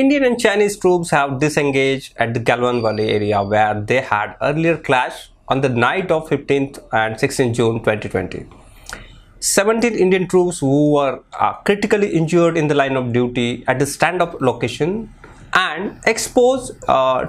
Indian and Chinese troops have disengaged at the Galwan Valley area where they had earlier clashed on the night of 15th and 16th June 2020. 17 Indian troops who were critically injured in the line of duty at the stand-up location and exposed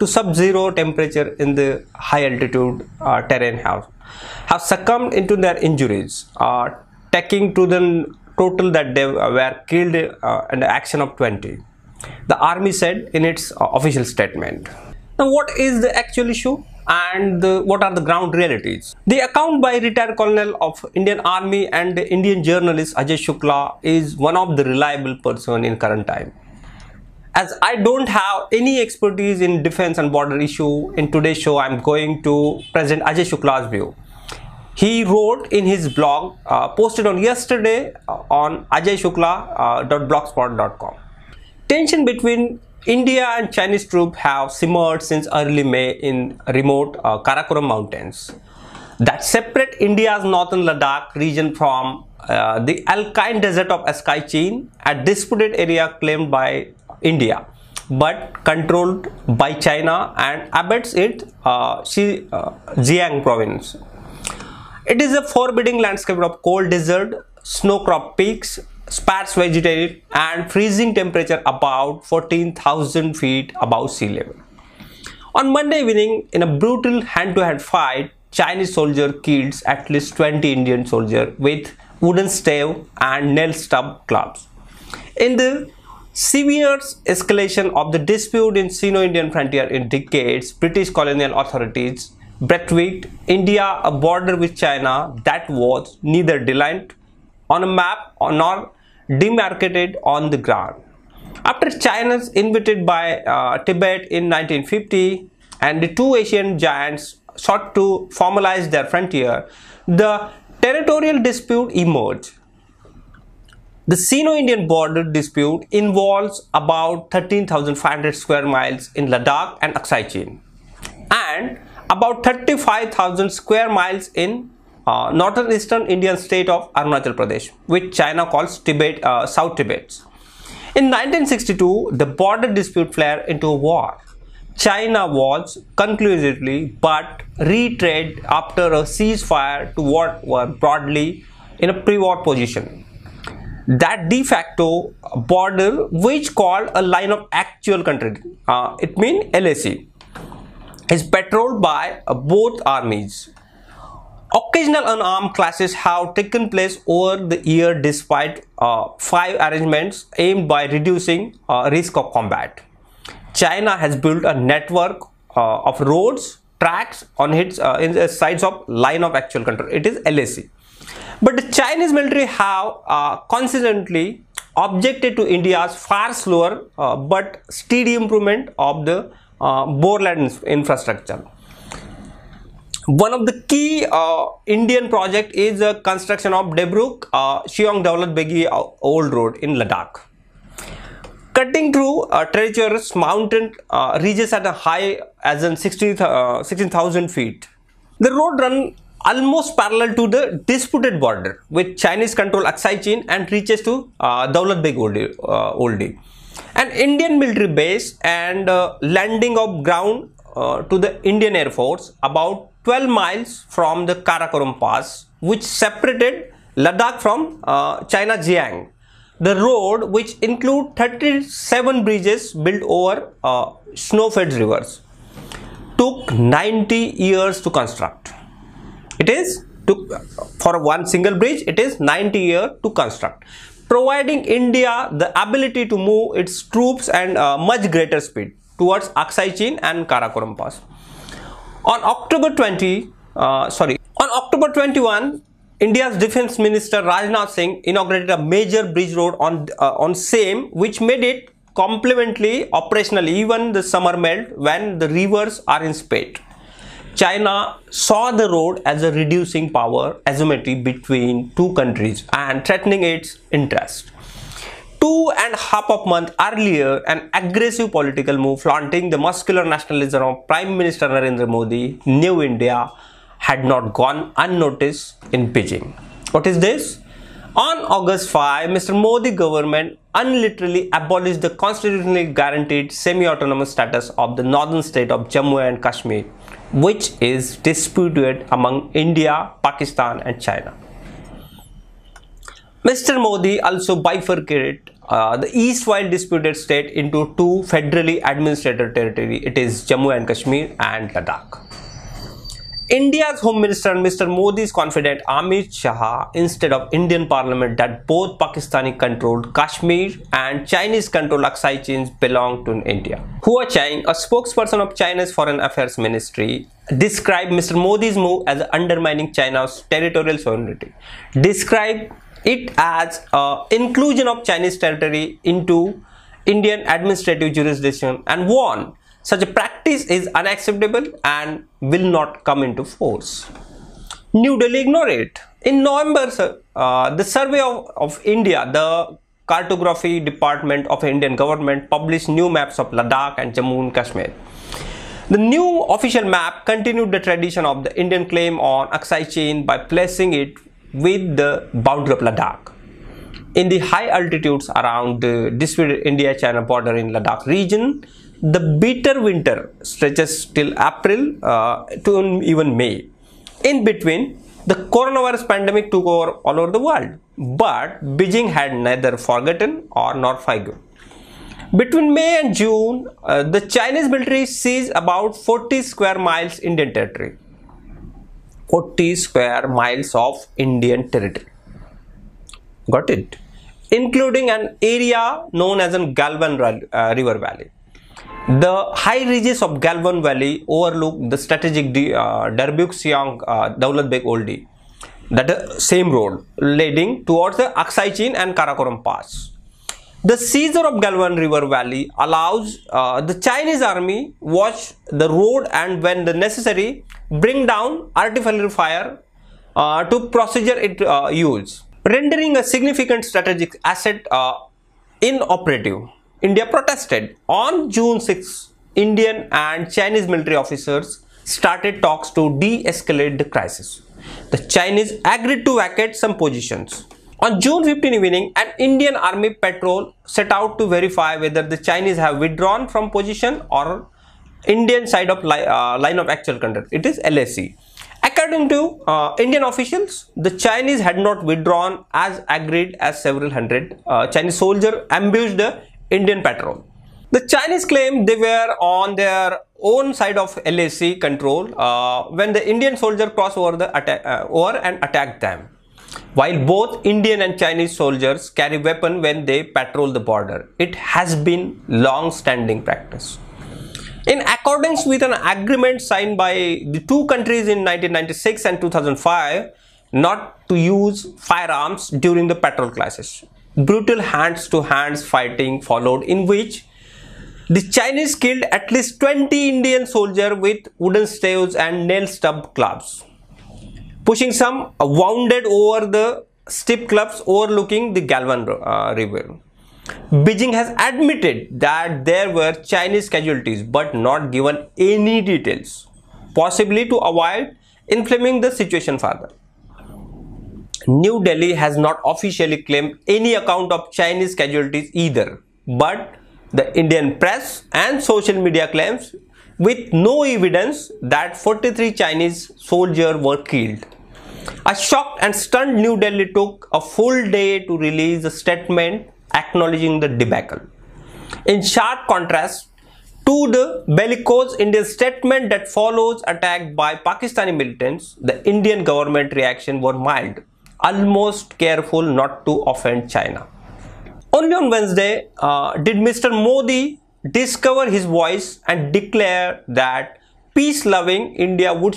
to sub-zero temperature in the high altitude terrain have succumbed into their injuries, taking to the total that they were killed in the action of 20. The army said in its official statement. Now, what is the actual issue and what are the ground realities? The account by retired colonel of Indian Army and Indian journalist Ajay Shukla is one of the reliable person in current time. As I don't have any expertise in defense and border issue, in today's show I am going to present Ajay Shukla's view. He wrote in his blog posted on yesterday on ajayshukla.blogspot.com. Tension between India and Chinese troops have simmered since early May in remote Karakoram mountains that separate India's northern Ladakh region from the alpine desert of Aksai Chin, a disputed area claimed by India but controlled by China and abuts its Xinjiang province. It is a forbidding landscape of cold desert, snow-cropped peaks, sparse vegetation and freezing temperature about 14,000 feet above sea level. On Monday evening, in a brutal hand-to-hand fight, Chinese soldier killed at least 20 Indian soldiers with wooden stave and nail stub clubs. In the severe escalation of the dispute in Sino-Indian frontier in decades, British colonial authorities bequeathed India a border with China that was neither delineated on a map nor demarcated on the ground. After China's invaded by Tibet in 1950 and the two Asian giants sought to formalize their frontier, the territorial dispute emerged. The Sino-Indian border dispute involves about 13,500 square miles in Ladakh and Aksai Chin and about 35,000 square miles in northeastern Indian state of Arunachal Pradesh, which China calls Tibet, South Tibet. In 1962, the border dispute flared into a war. China was conclusively but retreated after a ceasefire to what were broadly in a pre-war position. That de facto border, which called a line of actual country, it means LAC, is patrolled by both armies. Occasional unarmed clashes have taken place over the year despite 5 arrangements aimed by reducing risk of combat. China has built a network of roads, tracks on its in the sides of line of actual control. It is LAC. But the Chinese military have consistently objected to India's far slower but steady improvement of the borderland infrastructure. One of the key Indian project is the construction of Debruk Sheong Daulat Begi Old Road in Ladakh. Cutting through treacherous mountain reaches at a high as in 16,000 feet. The road runs almost parallel to the disputed border with Chinese control Aksai Chin and reaches to Daulat Beg Oldie, an Indian military base and landing of ground to the Indian Air Force about 12 miles from the Karakoram Pass, which separated Ladakh from China Xinjiang. The road, which includes 37 bridges built over snow-fed rivers, took 90 years to construct. For one single bridge, it is 90 years to construct, providing India the ability to move its troops and much greater speed towards Aksai Chin and Karakoram Pass. On October 21, India's Defense Minister Rajnath Singh inaugurated a major bridge road on same, which made it completely operational even the summer melt when the rivers are in spate. China saw the road as a reducing power asymmetry between two countries and threatening its interest. 2.5 months earlier, an aggressive political move flaunting the muscular nationalism of Prime Minister Narendra Modi, New India, had not gone unnoticed in Beijing. What is this? On August 5, Mr. Modi government unilaterally abolished the constitutionally guaranteed semi-autonomous status of the northern state of Jammu and Kashmir, which is disputed among India, Pakistan and China. Mr. Modi also bifurcated the erstwhile disputed state into two federally administered territories, it is Jammu and Kashmir and Ladakh. India's Home Minister and Mr. Modi's confidant Amit Shah, instead of Indian Parliament, that both Pakistani-controlled Kashmir and Chinese-controlled Aksai Chin belong to India. Hua Chang, a spokesperson of China's Foreign Affairs Ministry, described Mr. Modi's move as undermining China's territorial sovereignty, described it as inclusion of Chinese territory into Indian administrative jurisdiction and warned such a practice is unacceptable and will not come into force. New Delhi ignored it. In November, the Survey of India, the Cartography Department of the Indian government, published new maps of Ladakh and Jammu and Kashmir. The new official map continued the tradition of the Indian claim on Aksai Chin by placing it with the boundary of Ladakh. In the high altitudes around the disputed India-China border in Ladakh region, the bitter winter stretches till April to even May. In between, the coronavirus pandemic took over all over the world, but Beijing had neither forgotten or nor forgotten. Between May and June, the Chinese military seized about 40 square miles Indian territory. 40 square miles of Indian territory. Got it? Including an area known as an Galwan River Valley. The high ridges of Galwan Valley overlook the strategic Darbuk-Siang Daulat Beg Oldie, that same road leading towards the Aksai Chin and Karakoram Pass. The seizure of Galwan River Valley allows the Chinese army watch the road and when the necessary bring down artillery fire to procedure it use, rendering a significant strategic asset inoperative. India protested. On June 6, Indian and Chinese military officers started talks to de-escalate the crisis. The Chinese agreed to vacate some positions. On June 15 evening, an Indian army patrol set out to verify whether the Chinese have withdrawn from position or Indian side of line of actual contact. It is LAC. According to Indian officials, the Chinese had not withdrawn as agreed, as several hundred Chinese soldiers ambushed the Indian patrol. The Chinese claimed they were on their own side of LAC control when the Indian soldier crossed over and attacked them. While both Indian and Chinese soldiers carry weapons when they patrol the border, it has been long-standing practice. In accordance with an agreement signed by the two countries in 1996 and 2005 not to use firearms during the patrol clashes, brutal hands-to-hands fighting followed, in which the Chinese killed at least 20 Indian soldiers with wooden staves and nail-stubbed clubs, pushing some wounded over the steep cliffs overlooking the Galwan River. Beijing has admitted that there were Chinese casualties but not given any details, possibly to avoid inflaming the situation further. New Delhi has not officially claimed any account of Chinese casualties either, but the Indian press and social media claims with no evidence that 43 Chinese soldiers were killed. A shocked and stunned New Delhi took a full day to release a statement acknowledging the debacle. In sharp contrast to the bellicose Indian statement that follows attack by Pakistani militants, the Indian government reaction was mild, almost careful not to offend China. Only on Wednesday did Mr. Modi discover his voice and declare that peace-loving India would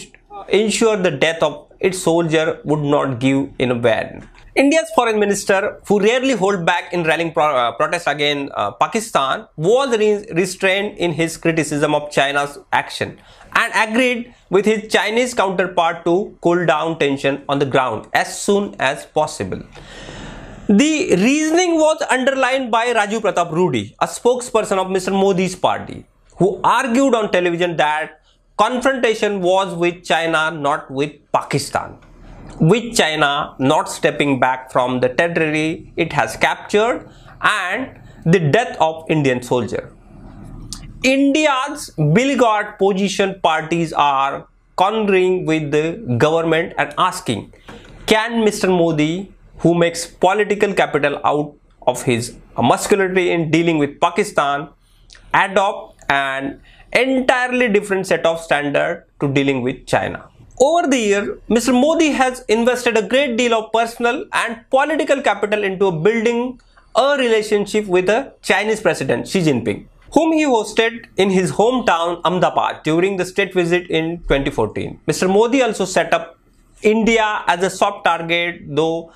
ensure the death of its soldier would not give in a van. India's foreign minister, who rarely hold back in rallying protest against Pakistan, was restrained in his criticism of China's action and agreed with his Chinese counterpart to cool down tension on the ground as soon as possible. The reasoning was underlined by Raju Pratap Rudy, a spokesperson of Mr. Modi's party, who argued on television that confrontation was with China, not with Pakistan, with China not stepping back from the territory it has captured and the death of Indian soldier. India's beleaguered position parties are conferring with the government and asking, can Mr. Modi, who makes political capital out of his muscularity in dealing with Pakistan, adopt an entirely different set of standards to dealing with China? Over the year, Mr. Modi has invested a great deal of personal and political capital into building a relationship with the Chinese President Xi Jinping, whom he hosted in his hometown Ahmedabad during the state visit in 2014. Mr. Modi also set up India as a soft target, though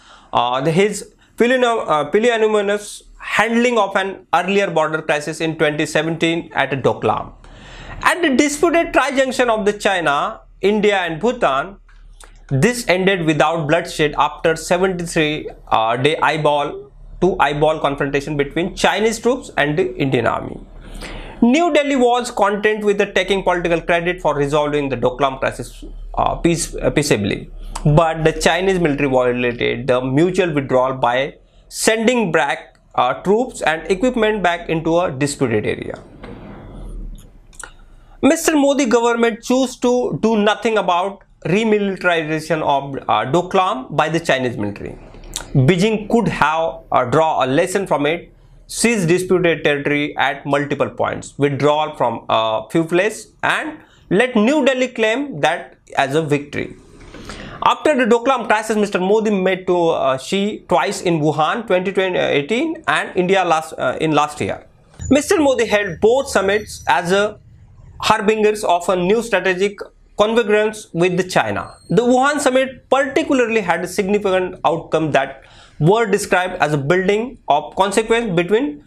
his pusillanimous handling of an earlier border crisis in 2017 at Doklam. At the disputed tri-junction of the China, India and Bhutan, this ended without bloodshed after 73-day eyeball-to-eyeball confrontation between Chinese troops and the Indian army. New Delhi was content with the taking political credit for resolving the Doklam crisis peaceably, but the Chinese military violated the mutual withdrawal by sending back troops and equipment back into a disputed area. Mr. Modi government chose to do nothing about remilitarization of Doklam by the Chinese military. Beijing could have drawn a lesson from it, seize disputed territory at multiple points, withdraw from a few places, and let New Delhi claim that as a victory. After the Doklam crisis, Mr. Modi met to Xi twice in Wuhan 2018 and India last year. Mr. Modi held both summits as a harbingers of a new strategic convergence with China. The Wuhan summit particularly had a significant outcome that were described as a building of consequence between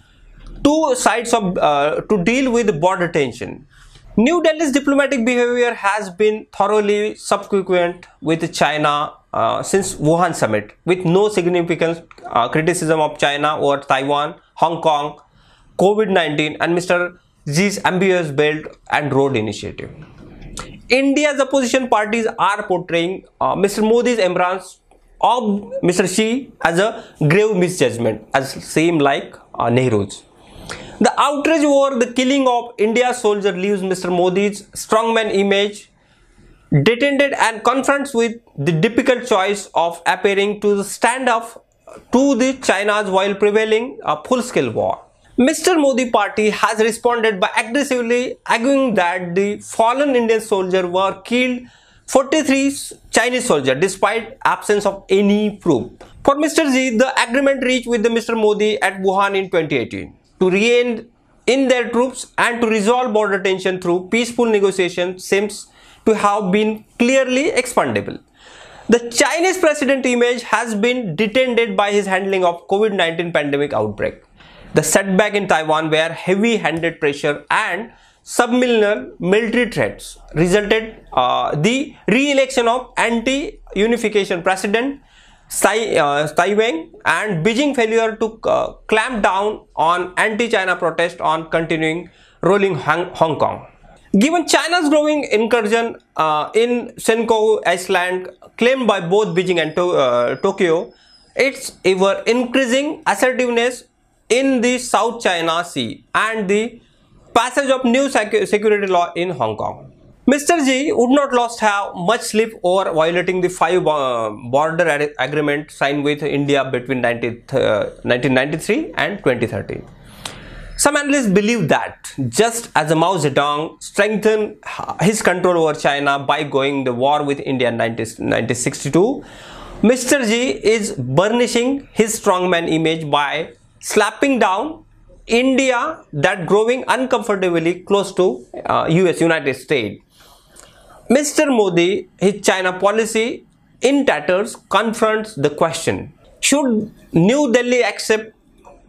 two sides to deal with border tension. New Delhi's diplomatic behavior has been thoroughly subsequent with China since Wuhan summit, with no significant criticism of China or Taiwan, Hong Kong, COVID-19 and Mr. Xi's ambitious Belt and Road Initiative. India's opposition parties are portraying Mr. Modi's embrace of Mr. Xi as a grave misjudgment, as same like Nehru's. The outrage over the killing of India's soldier leaves Mr. Modi's strongman image detained and confronts with the difficult choice of appearing to stand up to the China's while prevailing a full-scale war. Mr. Modi party has responded by aggressively arguing that the fallen Indian soldiers were killed 43 Chinese soldiers despite absence of any proof. For Mr. Xi, the agreement reached with Mr. Modi at Wuhan in 2018 to rein in their troops and to resolve border tension through peaceful negotiation seems to have been clearly expandable. The Chinese president image has been detained by his handling of COVID-19 pandemic outbreak. The setback in Taiwan, where heavy-handed pressure and subliminal military threats resulted the re-election of anti-unification president Tsai Ing-wen and Beijing failure to clamp down on anti-China protest on continuing rolling Hong Kong. Given China's growing incursion in Senkaku Island claimed by both Beijing and Tokyo, its ever increasing assertiveness in the South China Sea and the passage of new security law in Hong Kong. Mr. Xi would not have much sleep over violating the 5 border agreement signed with India between 1993 and 2013. Some analysts believe that just as Mao Zedong strengthened his control over China by going to war with India in 1962, Mr. Xi is burnishing his strongman image by slapping down India that growing uncomfortably close to United States. Mr. Modi, his China policy in tatters confronts the question, should New Delhi accept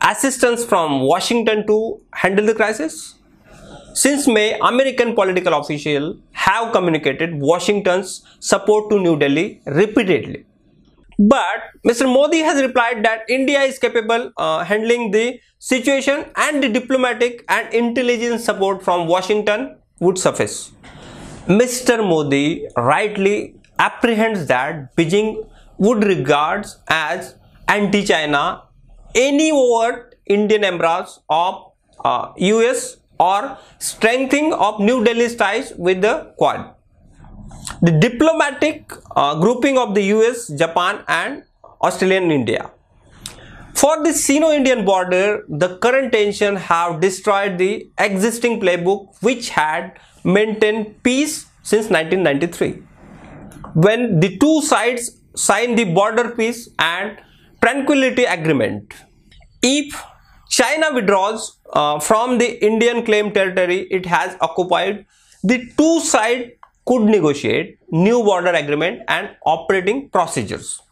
assistance from Washington to handle the crisis? Since May, American political officials have communicated Washington's support to New Delhi repeatedly. But Mr. Modi has replied that India is capable handling the situation and the diplomatic and intelligence support from Washington would suffice. Mr. Modi rightly apprehends that Beijing would regard as anti-China any overt Indian embrace of US or strengthening of New Delhi's ties with the Quad. The diplomatic grouping of the US, Japan and Australia and India. For the Sino-Indian border, the current tension have destroyed the existing playbook which had maintained peace since 1993. When the two sides signed the border peace and tranquility agreement. If China withdraws from the Indian claimed territory it has occupied, the two sides could negotiate new border agreement and operating procedures.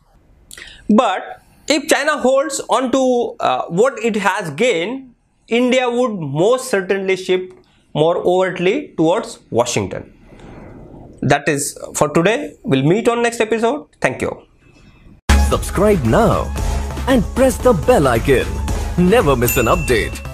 But if China holds on to what it has gained, India would most certainly shift more overtly towards Washington. That is for today. We'll meet on next episode. Thank you. Subscribe now and press the bell icon. Never miss an update.